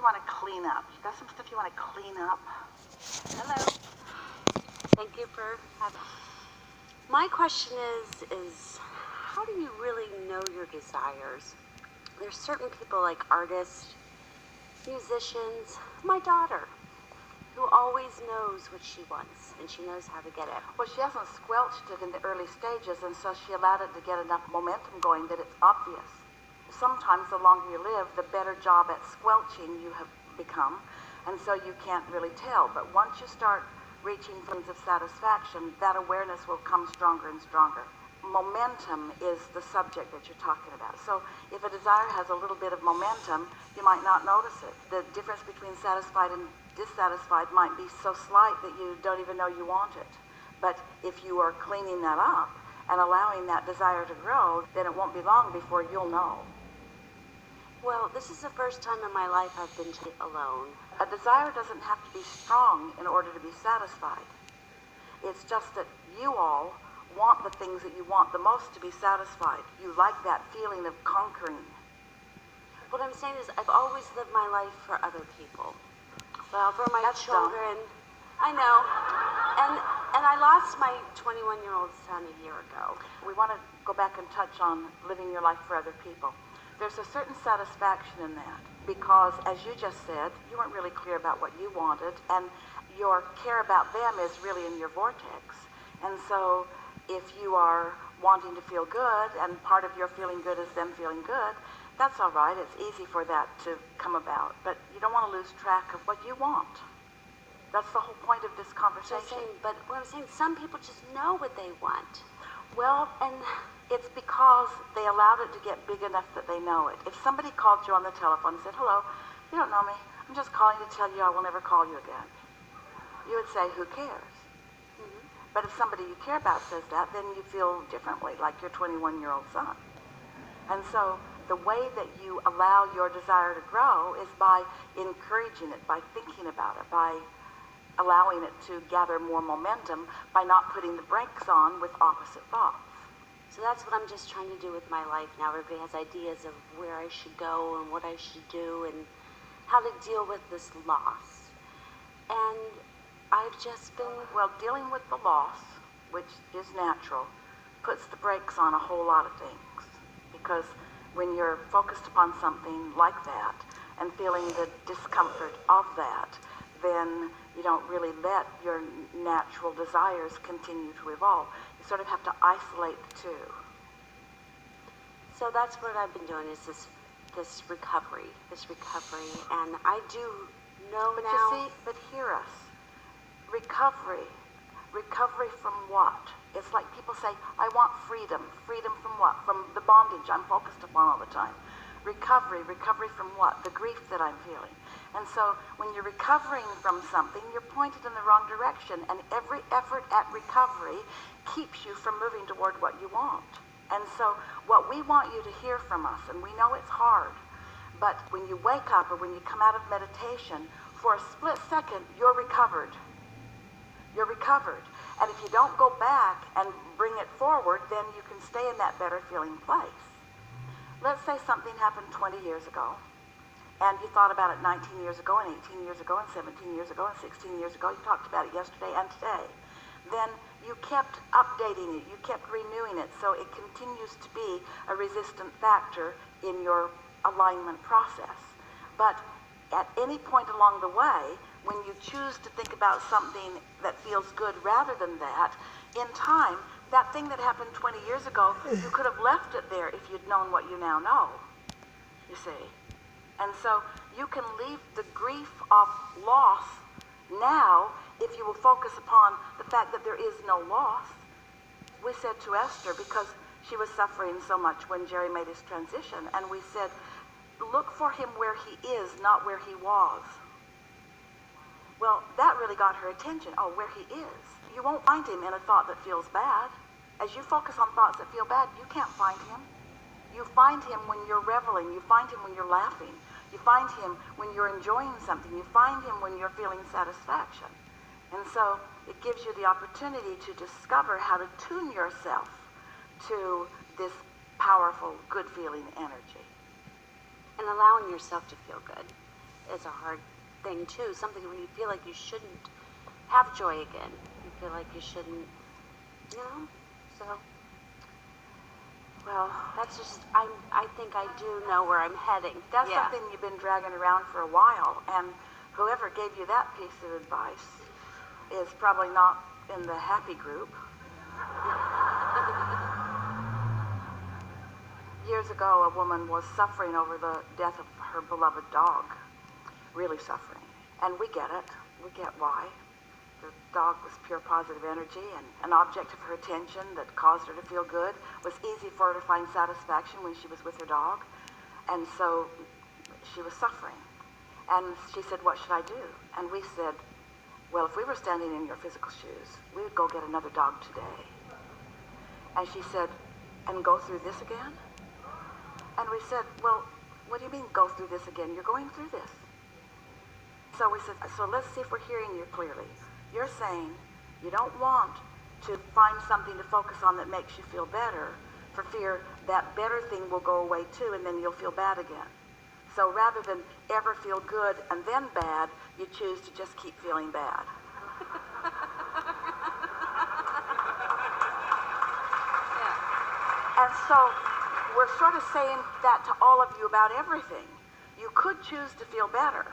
want to clean up. You got some stuff you want to clean up? Hello. Thank you for having me. My question is how do you really know your desires? There's certain people like artists, musicians, my daughter, who always knows what she wants and she knows how to get it. Well, she hasn't squelched it in the early stages, and so she allowed it to get enough momentum going that it's obvious. Sometimes the longer you live, the better job at squelching you have become, and so you can't really tell. But once you start reaching things of satisfaction, that awareness will come stronger and stronger. Momentum is the subject that you're talking about. So if a desire has a little bit of momentum, you might not notice it. The difference between satisfied and dissatisfied might be so slight that you don't even know you want it. But if you are cleaning that up and allowing that desire to grow, then it won't be long before you'll know. Well, this is the first time in my life I've been alone. A desire doesn't have to be strong in order to be satisfied. It's just that you all want the things that you want the most to be satisfied. You like that feeling of conquering. What I'm saying is I've always lived my life for other people. Well, For my that's children. I know. And I lost my 21-year-old son a year ago. We want to go back and touch on living your life for other people. There's a certain satisfaction in that because, as you just said, you weren't really clear about what you wanted, and your care about them is really in your vortex. And so if you are wanting to feel good, and part of your feeling good is them feeling good, that's all right. It's easy for that to come about. But you don't want to lose track of what you want. That's the whole point of this conversation. But what I'm saying, some people just know what they want. Well, and it's because they allowed it to get big enough that they know it. If somebody called you on the telephone and said, hello, you don't know me, I'm just calling to tell you I will never call you again, you would say, who cares? Mm-hmm. But if somebody you care about says that, then you feel differently, like your 21-year-old son. And so the way that you allow your desire to grow is by encouraging it, by thinking about it, by allowing it to gather more momentum, by not putting the brakes on with opposite thoughts. So that's what I'm just trying to do with my life now. Everybody has ideas of where I should go and what I should do and how to deal with this loss. And I've just been... Well, dealing with the loss, which is natural, puts the brakes on a whole lot of things. Because when you're focused upon something like that and feeling the discomfort of that, then you don't really let your natural desires continue to evolve. You sort of have to isolate the two. So that's what I've been doing is this recovery. And I do know But now... you see, but hear us. Recovery from what? It's like people say, I want freedom. Freedom from what? From the bondage I'm focused upon all the time. Recovery from what? The grief that I'm feeling. And so when you're recovering from something, you're pointed in the wrong direction, and every effort at recovery keeps you from moving toward what you want. And so what we want you to hear from us, and we know it's hard, but when you wake up or when you come out of meditation, for a split second, you're recovered. You're recovered. And if you don't go back and bring it forward, then you can stay in that better feeling place. Let's say something happened 20 years ago, and you thought about it 19 years ago, and 18 years ago, and 17 years ago, and 16 years ago. You talked about it yesterday and today. Then you kept updating it. You kept renewing it. So it continues to be a resistant factor in your alignment process. But at any point along the way, when you choose to think about something that feels good rather than that, in time, that thing that happened 20 years ago, you could have left it there if you'd known what you now know, you see. And so you can leave the grief of loss now if you will focus upon the fact that there is no loss. We said to Esther, because she was suffering so much when Jerry made his transition, and we said, look for him where he is, not where he was. Well, that really got her attention. Oh, where he is. You won't find him in a thought that feels bad. As you focus on thoughts that feel bad, you can't find him. You find him when you're reveling. You find him when you're laughing. You find him when you're enjoying something. You find him when you're feeling satisfaction. And so it gives you the opportunity to discover how to tune yourself to this powerful, good feeling energy. And allowing yourself to feel good. is a hard thing too. Something when you feel like you shouldn't have joy again. You feel like you shouldn't, you know? So, Well, that's just, I think I do know where I'm heading. that's Yeah. something you've been dragging around for a while, and whoever gave you that piece of advice is probably not in the happy group. Years ago, a woman was suffering over the death of her beloved dog, really suffering. And we get it. We get why. The dog was pure positive energy and an object of her attention that caused her to feel good. It was easy for her to find satisfaction when she was with her dog. And so she was suffering. And she said, what should I do? And we said, well, if we were standing in your physical shoes, we would go get another dog today. And she said, and go through this again? And we said, well, what do you mean go through this again? You're going through this. So we said, so let's see if we're hearing you clearly. You're saying you don't want to find something to focus on that makes you feel better for fear that better thing will go away too and then you'll feel bad again. So rather than ever feel good and then bad, you choose to just keep feeling bad. Yeah. And so we're sort of saying that to all of you about everything. You could choose to feel better,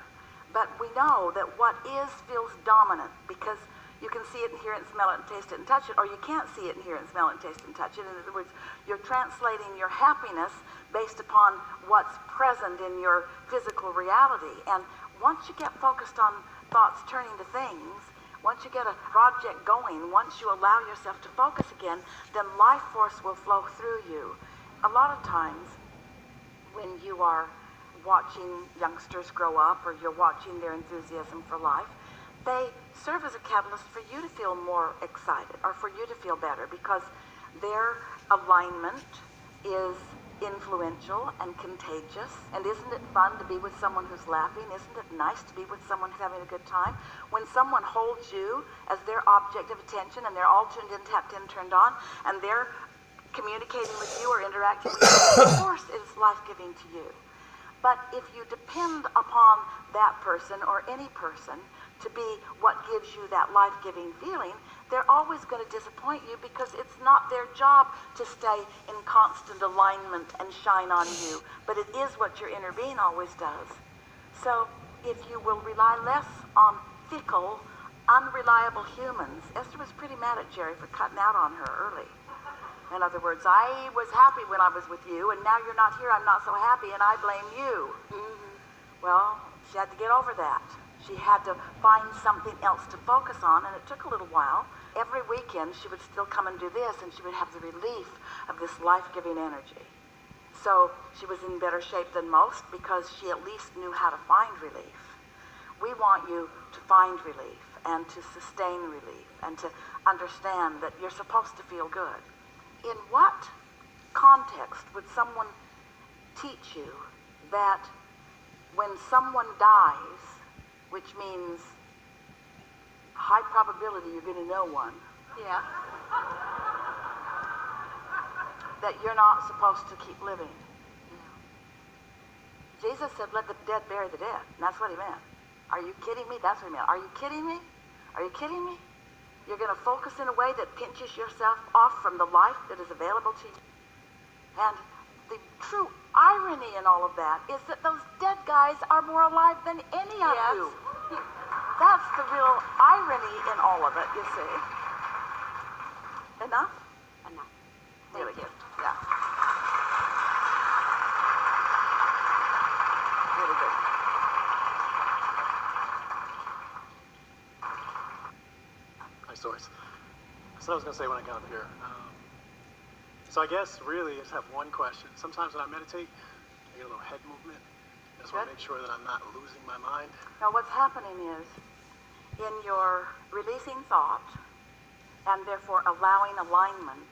but we know that what is feels dominant because you can see it and hear it and smell it and taste it and touch it, or you can't see it and hear it and smell it and taste it and touch it. In other words, you're translating your happiness based upon what's present in your physical reality. And once you get focused on thoughts turning to things, once you get a project going, once you allow yourself to focus again, then life force will flow through you. A lot of times when you are watching youngsters grow up or you're watching their enthusiasm for life, they serve as a catalyst for you to feel more excited or for you to feel better because their alignment is influential and contagious. And isn't it fun to be with someone who's laughing? Isn't it nice to be with someone who's having a good time? When someone holds you as their object of attention and they're all tuned in, tapped in, turned on, and they're communicating with you or interacting with you, of course it is life-giving to you. But if you depend upon that person or any person to be what gives you that life-giving feeling, they're always going to disappoint you because it's not their job to stay in constant alignment and shine on you. But it is what your inner being always does. So if you will rely less on fickle, unreliable humans, Esther was pretty mad at Jerry for cutting out on her early. In other words, I was happy when I was with you, and now you're not here, I'm not so happy, and I blame you. Mm-hmm. Well, she had to get over that. She had to find something else to focus on, and it took a little while. Every weekend, she would still come and do this, and she would have the relief of this life-giving energy. So she was in better shape than most because she at least knew how to find relief. We want you to find relief and to sustain relief and to understand that you're supposed to feel good. In what context would someone teach you that when someone dies, which means high probability you're going to know one, Yeah. that you're not supposed to keep living? Jesus said, let the dead bury the dead. And that's what he meant. Are you kidding me? That's what he meant. Are you kidding me? Are you kidding me? You're going to focus in a way that pinches yourself off from the life that is available to you. And the true irony in all of that is that those dead guys are more alive than any of you. That's the real irony in all of it, you see. Enough? Enough. Really Thank you. good. Yeah. Really good. Hi, Doris. That's what I was going to say when I got up here. So I guess really I just have one question. Sometimes when I meditate, I get a little head movement. I just want to make sure that I'm not losing my mind. Now what's happening is, in your releasing thought, and therefore allowing alignment,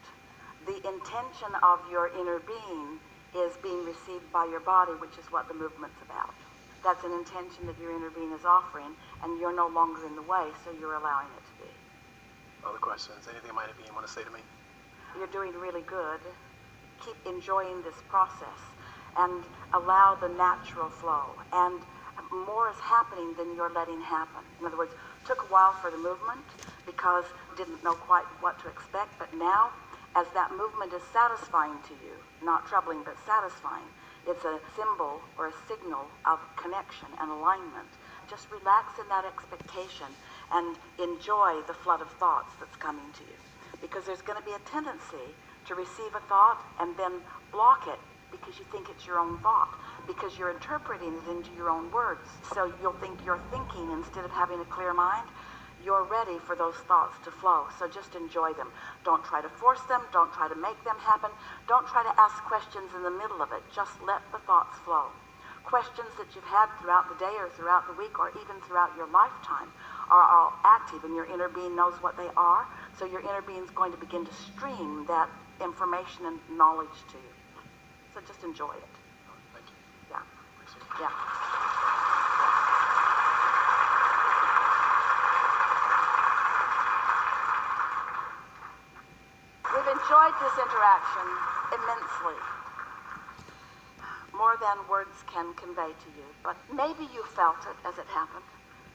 the intention of your inner being is being received by your body, which is what the movement's about. That's an intention that your inner being is offering, and you're no longer in the way, so you're allowing it to be. Other questions? Anything might be you want to say to me? You're doing really good. Keep enjoying this process and allow the natural flow. And more is happening than you're letting happen. In other words, took a while for the movement because didn't know quite what to expect, but now, as that movement is satisfying to you, not troubling but satisfying, it's a symbol or a signal of connection and alignment. Just relax in that expectation and enjoy the flood of thoughts that's coming to you. Because there's going to be a tendency to receive a thought and then block it because you think it's your own thought, because you're interpreting it into your own words. So you'll think you're thinking instead of having a clear mind. You're ready for those thoughts to flow, so just enjoy them. Don't try to force them, don't try to make them happen, don't try to ask questions in the middle of it, just let the thoughts flow. Questions that you've had throughout the day or throughout the week or even throughout your lifetime are all active, and your inner being knows what they are, so your inner being is going to begin to stream that information and knowledge to you. So just enjoy it. Thank you. Yeah. Appreciate it. Yeah. We've enjoyed this interaction immensely, more than words can convey to you, but maybe you felt it as it happened.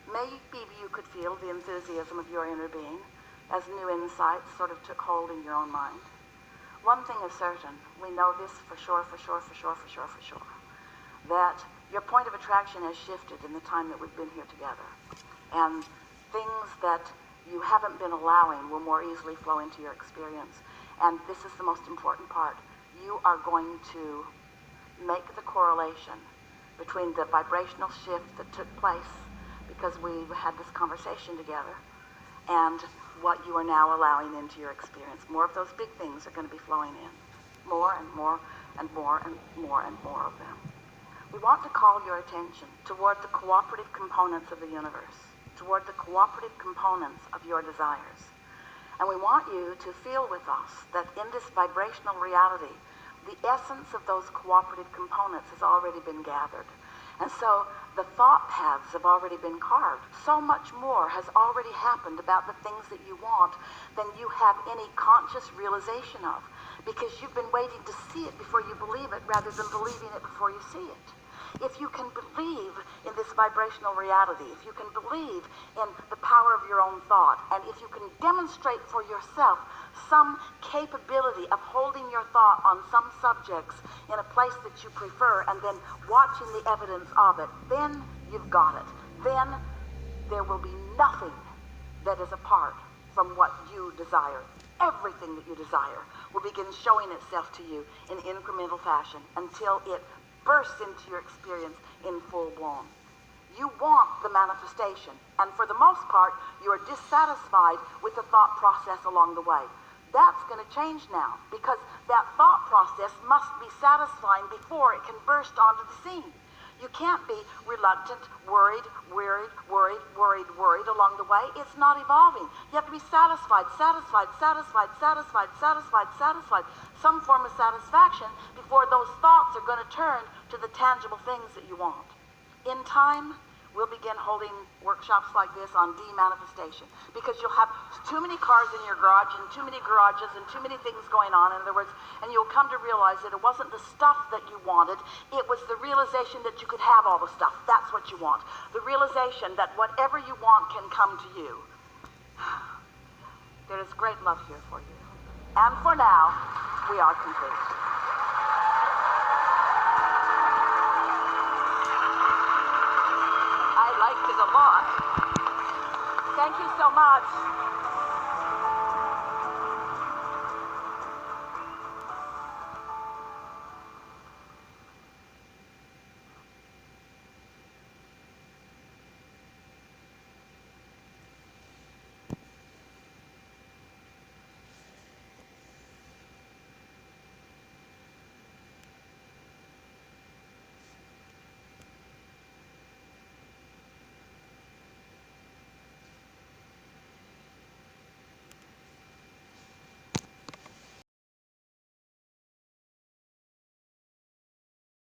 Maybe you could feel the enthusiasm of your inner being as new insights sort of took hold in your own mind. One thing is certain, we know this for sure, that your point of attraction has shifted in the time that we've been here together. And things that you haven't been allowing will more easily flow into your experience. And this is the most important part. You are going to make the correlation between the vibrational shift that took place because we had this conversation together and what you are now allowing into your experience. More of those big things are going to be flowing in. More and more and more and more and more of them. We want to call your attention toward the cooperative components of the universe, toward the cooperative components of your desires. And we want you to feel with us that in this vibrational reality, the essence of those cooperative components has already been gathered. And so the thought paths have already been carved. So much more has already happened about the things that you want than you have any conscious realization of, because you've been waiting to see it before you believe it rather than believing it before you see it. If you can believe in this vibrational reality, if you can believe in the power of your own thought, and if you can demonstrate for yourself some capability of holding your thought on some subjects in a place that you prefer and then watching the evidence of it, then you've got it. Then there will be nothing that is apart from what you desire. Everything that you desire will begin showing itself to you in incremental fashion until it bursts into your experience in full blown. You want the manifestation, and for the most part, you are dissatisfied with the thought process along the way. That's going to change now, because that thought process must be satisfying before it can burst onto the scene. You can't be reluctant, worried along the way. It's not evolving. You have to be satisfied. Some form of satisfaction before those thoughts are going to turn to the tangible things that you want. In time, we'll begin holding workshops like this on demanifestation, because you'll have too many cars in your garage and too many garages and too many things going on, in other words, and you'll come to realize that it wasn't the stuff that you wanted, it was the realization that you could have all the stuff. That's what you want. The realization that whatever you want can come to you. There is great love here for you. And for now, we are complete. I liked it a lot. Thank you so much.